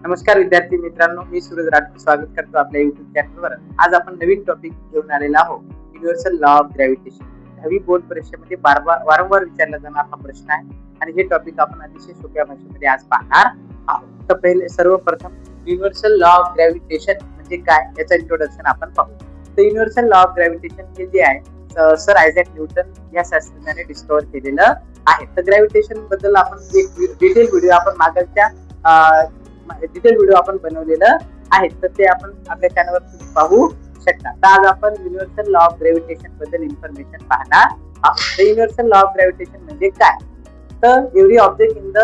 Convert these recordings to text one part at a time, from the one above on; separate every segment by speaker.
Speaker 1: नमस्कार विद्यार्थी मित्रांनो, मी सूरज राठोड स्वागत करतो आपल्या YouTube चॅनलवर। आज आपण नवीन टॉपिक घेऊन आलेला आहोत, युनिव्हर्सल लॉ ऑफ ग्रॅव्हिटेशन। 10वी बोर्ड परीक्षेमध्ये वारंवार विचारला जाणारा हा प्रश्न आहे आणि हे टॉपिक आपण अतिशय सोप्या भाषेमध्ये आज पाहणार आहोत। तर पहिले सर्वप्रथम युनिव्हर्सल लॉ ऑफ ग्रॅव्हिटेशन म्हणजे काय याचं इंट्रोडक्शन आपण पाहू। तर युनिव्हर्सल लॉ ऑफ ग्रॅव्हिटेशन हे जे आहे सर आयझॅक न्यूटन या शास्त्रज्ञाने डिस्कव्हर केलेलं आहे। तर ग्रॅव्हिटेशन बद्दल आपण एक डिटेल व्हिडिओ आपण मागच्या डिटेल व्हिडिओ आपण बनवलेलं आहे, तर ते आपण आपल्या चॅनलवर तुम्ही पाहू शकता। तर आज आपण युनिव्हर्सल लॉ ऑफ ग्रॅव्हिटेशन बद्दल इन्फॉर्मेशन पाहणार आहोत। तर युनिव्हर्सल लॉ ऑफ ग्रॅव्हिटेशन म्हणजे काय? तर every object in the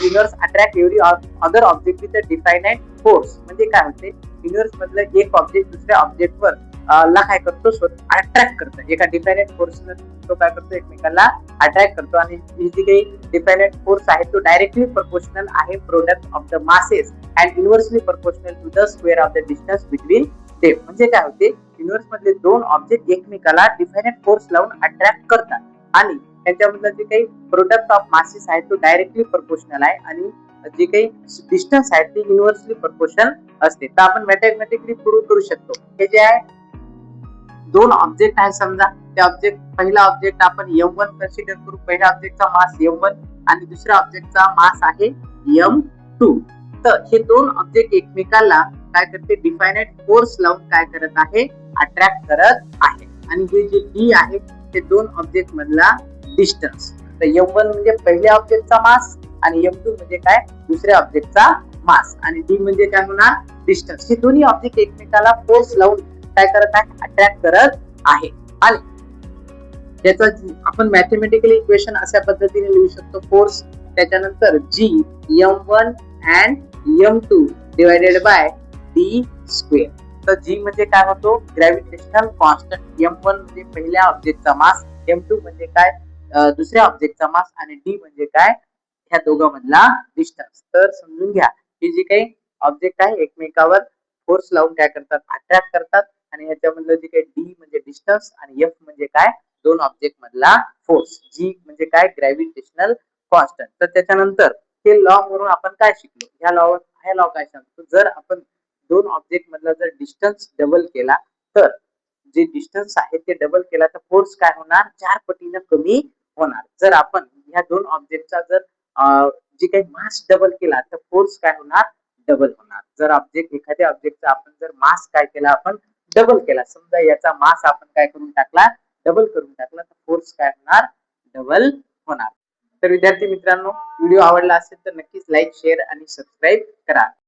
Speaker 1: universe attract every other object with a definite force. म्हणजे काय होते, युनिव्हर्स मधलं एक ऑब्जेक्ट दुसऱ्या ऑब्जेक्टवर ला काय करतो, अट्रॅक्ट करतो एका डिफाइनाइट फोर्सने। तो काय करतो, एकमेकांना अट्रॅक्ट करतो आणि ही जी काही डिफाइनाइट फोर्स आहे तो डायरेक्टली प्रोपोर्शनल आहे product of the masses and inversely proportional to the square of the distance between them. म्हणजे काय होते, युनिव्हर्स मधले दोन ऑब्जेक्ट एकमेकाला डिफाइनाइट फोर्स लावून अट्रॅक्ट करतात आणि त्यांच्यामधलं जे काही प्रोडक्ट ऑफ मासेस आहे तो डायरेक्टली प्रोपोर्शनल आहे आणि जे काही डिस्टन्स आहे ते युनिव्हर्सली प्रोपोर्शनल असते। तर आपण मॅथमॅटिकली प्रूव्ह करू शकतो। हे जे आहे दोन ऑब्जेक्ट आहे, समजा त्या ऑब्जेक्ट पहिला ऑब्जेक्ट आपण m1 कन्सिडर करू। पहिल्या ऑब्जेक्टचा मास m1 आणि दुसऱ्या ऑब्जेक्टचा मास आहे m2। तर हे दोन ऑब्जेक्ट एकमेकाला काय करते, डिफाइनाइट फोर्स लावून काय करत आहे, अट्रॅक्ट करत आहे। आणि हे जे d आहे ते दोन ऑब्जेक्ट मधला डिस्टन्स। तर m1 म्हणजे पहिल्या ऑब्जेक्टचा मास आणि m2 म्हणजे काय, दुसऱ्या ऑब्जेक्टचा मास आणि d म्हणजे काय होणार, डिस्टन्स। हे दोन्ही ऑब्जेक्ट एकमेकाला फोर्स लावून काय करत आहे, अट्रॅक्ट करत आहे। आणि त्याचा आपण मॅथमॅटिकली इक्वेशन अशा पद्धतीने लिहू शकतो, फोर्स त्याच्यानंतर g m1 and m2 divided by d square. तर g म्हणजे काय होतो, ग्रॅव्हिटेशनल कॉन्स्टंट। m1 म्हणजे पहिल्या ऑब्जेक्टचा मास, m2 म्हणजे काय, दुसऱ्या ऑब्जेक्टचा मास आणि d म्हणजे काय, ह्या दोघांमधला डिस्टन्स। तर समजून घ्या, हे जे काही ऑब्जेक्ट आहे एकमेकावर फोर्स लावून काय करतात, अट्रॅक्ट करतात आणि ह्याच्यामधलं जे काही d म्हणजे डिस्टन्स आणि f म्हणजे काय, दोन ऑब्जेक्ट मधला फोर्स। g म्हणजे काय, ग्रॅव्हिटेशनल कॉन्स्टंट। तर त्याच्यानंतर हे लॉ म्हणून आपण काय शिकलो, ह्या लॉ काय सांगतो, जर आपण दोन ऑब्जेक्ट मधला जर डिस्टन्स डबल केला तर जे डिस्टन्स आहे ते डबल केला तर फोर्स काय होणार, 4 पटीने कमी होणार। जर आपण ह्या दोन ऑब्जेक्टचा जर जे काही मास डबल केला तर फोर्स काय होणार, डबल होणार। जर ऑब्जेक्ट एखाद्या ऑब्जेक्टचा आपण जर मास काय केला, आपण डबल केला, समजा याचा मास आपण काय करून टाकला, डबल करून टाकला, तर फोर्स काय होणार, डबल होणार। तर विद्यार्थी मित्रांनो, व्हिडिओ आवडला असेल तर नक्कीच लाईक, शेअर आणि सबस्क्राईब करा।